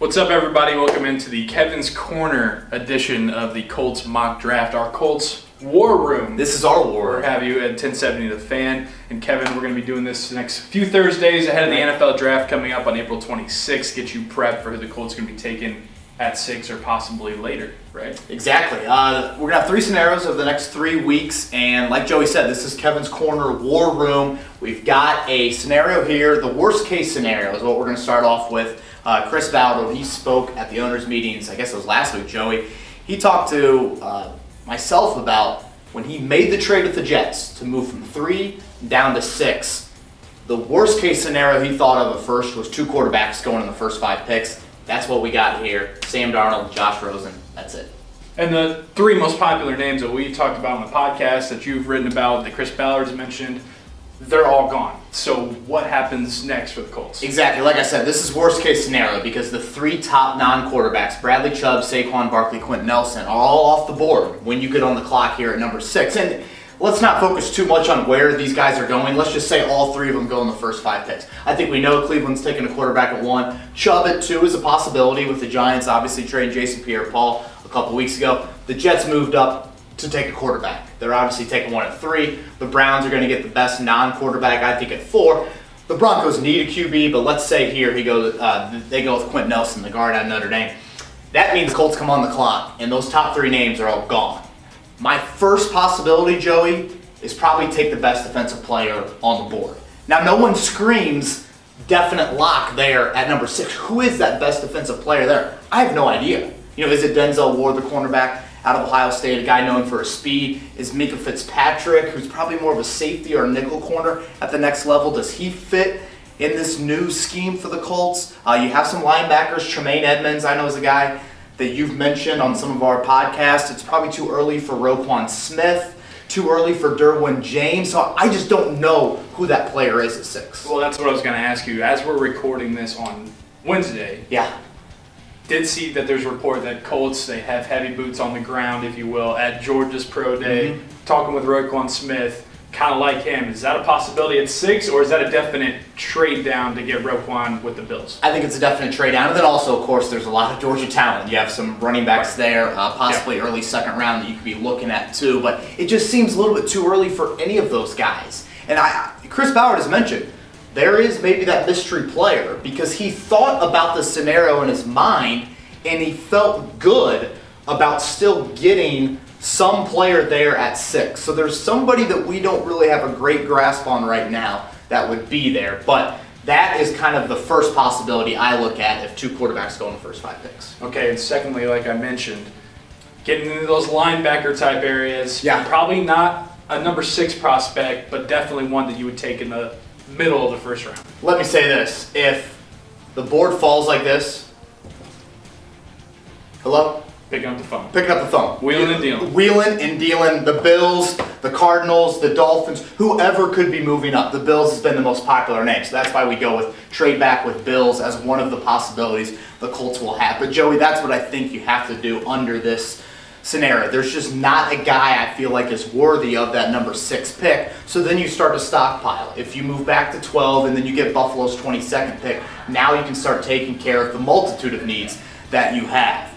What's up, everybody? Welcome into the Kevin's Corner edition of the Colts mock draft, our Colts War Room. This is our war. We'll have you at 1070 The Fan. And Kevin, we're going to be doing this the next few Thursdays ahead of the NFL draft coming up on April 26th. Get you prepped for who the Colts are going to be taking at 6 or possibly later, right? Exactly. We're going to have 3 scenarios over the next 3 weeks. And like Joey said, this is Kevin's Corner War Room. We've got a scenario here. The worst case scenario is what we're going to start off with. Chris Ballard, he spoke at the owners' meetings, I guess it was last week, Joey. He talked to myself about when he made the trade with the Jets to move from 3 down to 6. The worst case scenario he thought of at first was 2 quarterbacks going in the first 5 picks. That's what we got here. Sam Darnold, Josh Rosen, that's it. And the 3 most popular names that we've talked about on the podcast that you've written about, that Chris Ballard's mentioned, they're all gone. So what happens next for the Colts? Exactly. Like I said, this is worst case scenario because the 3 top non-quarterbacks, Bradley Chubb, Saquon Barkley, Quentin Nelson, are all off the board when you get on the clock here at number 6. And let's not focus too much on where these guys are going. Let's just say all 3 of them go in the first 5 picks. I think we know Cleveland's taking a quarterback at 1. Chubb at 2 is a possibility with the Giants obviously trading Jason Pierre-Paul a couple weeks ago. The Jets moved up to take a quarterback. They're obviously taking 1 at 3. The Browns are going to get the best non-quarterback, I think, at 4. The Broncos need a QB, but let's say here they go with Quentin Nelson, the guard out of Notre Dame. That means Colts come on the clock, and those top 3 names are all gone. My first possibility, Joey, is probably take the best defensive player on the board. Now, no one screams definite lock there at number 6. Who is that best defensive player there? I have no idea. You know, is it Denzel Ward, the cornerback out of Ohio State, a guy known for his speed? Is Minkah Fitzpatrick, who's probably more of a safety or a nickel corner at the next level? Does he fit in this new scheme for the Colts? You have some linebackers. Tremaine Edmonds, I know, is a guy that you've mentioned on some of our podcasts. It's probably too early for Roquan Smith, too early for Derwin James. So I just don't know who that player is at 6. Well, that's what I was going to ask you. As we're recording this on Wednesday, did see that there's a report that Colts, they have heavy boots on the ground, if you will, at Georgia's Pro Day, talking with Roquan Smith, kind of like him. Is that a possibility at 6, or is that a definite trade down to get Roquan with the Bills? I think it's a definite trade down. And then also, of course, there's a lot of Georgia talent. You have some running backs there, possibly early second round that you could be looking at too. But it just seems a little bit too early for any of those guys. And Chris Ballard has mentioned, there is maybe that mystery player because he thought about the scenario in his mind and he felt good about still getting some player there at 6. So there's somebody that we don't really have a great grasp on right now that would be there. But that is kind of the first possibility I look at if 2 quarterbacks go in the first 5 picks. Okay, and secondly, like I mentioned, getting into those linebacker type areas, probably not a number 6 prospect, but definitely one that you would take in the middle of the first round. Let me say this. If the board falls like this, hello? Picking up the phone. Picking up the phone. Wheeling and dealing. Wheeling and dealing. The Bills, the Cardinals, the Dolphins, whoever could be moving up. The Bills has been the most popular name, so that's why we go with trade back with Bills as one of the possibilities the Colts will have. But Joey, that's what I think you have to do under this scenario. There's just not a guy I feel like is worthy of that number 6 pick. So then you start to stockpile. If you move back to 12 and then you get Buffalo's 22nd pick, now you can start taking care of the multitude of needs that you have.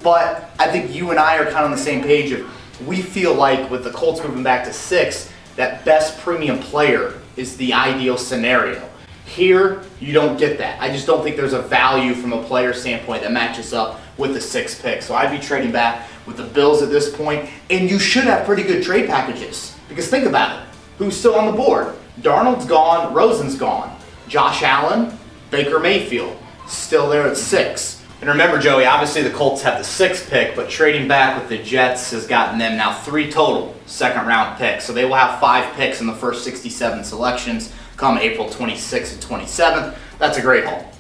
But I think you and I are kind of on the same page of we feel like with the Colts moving back to 6, that best premium player is the ideal scenario. Here, you don't get that. I just don't think there's a value from a player standpoint that matches up with the 6th pick. So I'd be trading back with the Bills at this point, and you should have pretty good trade packages. Because think about it. Who's still on the board? Darnold's gone, Rosen's gone. Josh Allen, Baker Mayfield, still there at 6. And remember, Joey, obviously the Colts have the 6th pick, but trading back with the Jets has gotten them now 3 total second-round picks. So they will have 5 picks in the first 67 selections come April 26th and 27th. That's a great haul.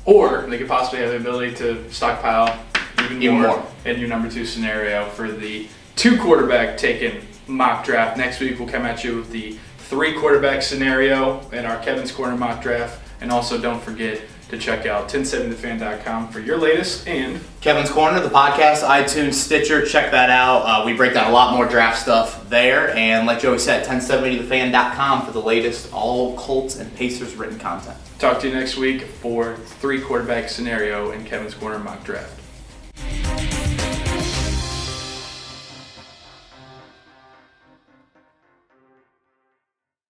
Or they could possibly have the ability to stockpile even more in your number 2 scenario for the 2 quarterback taken mock draft. Next week we'll come at you with the 3 quarterback scenario in our Kevin's Corner mock draft. And also don't forget, to check out 1070thefan.com for your latest, and Kevin's Corner, the podcast, iTunes, Stitcher, check that out. We break down a lot more draft stuff there, and like Joey said, 1070thefan.com for the latest all Colts and Pacers written content. Talk to you next week for 3 quarterback scenario in Kevin's Corner mock draft.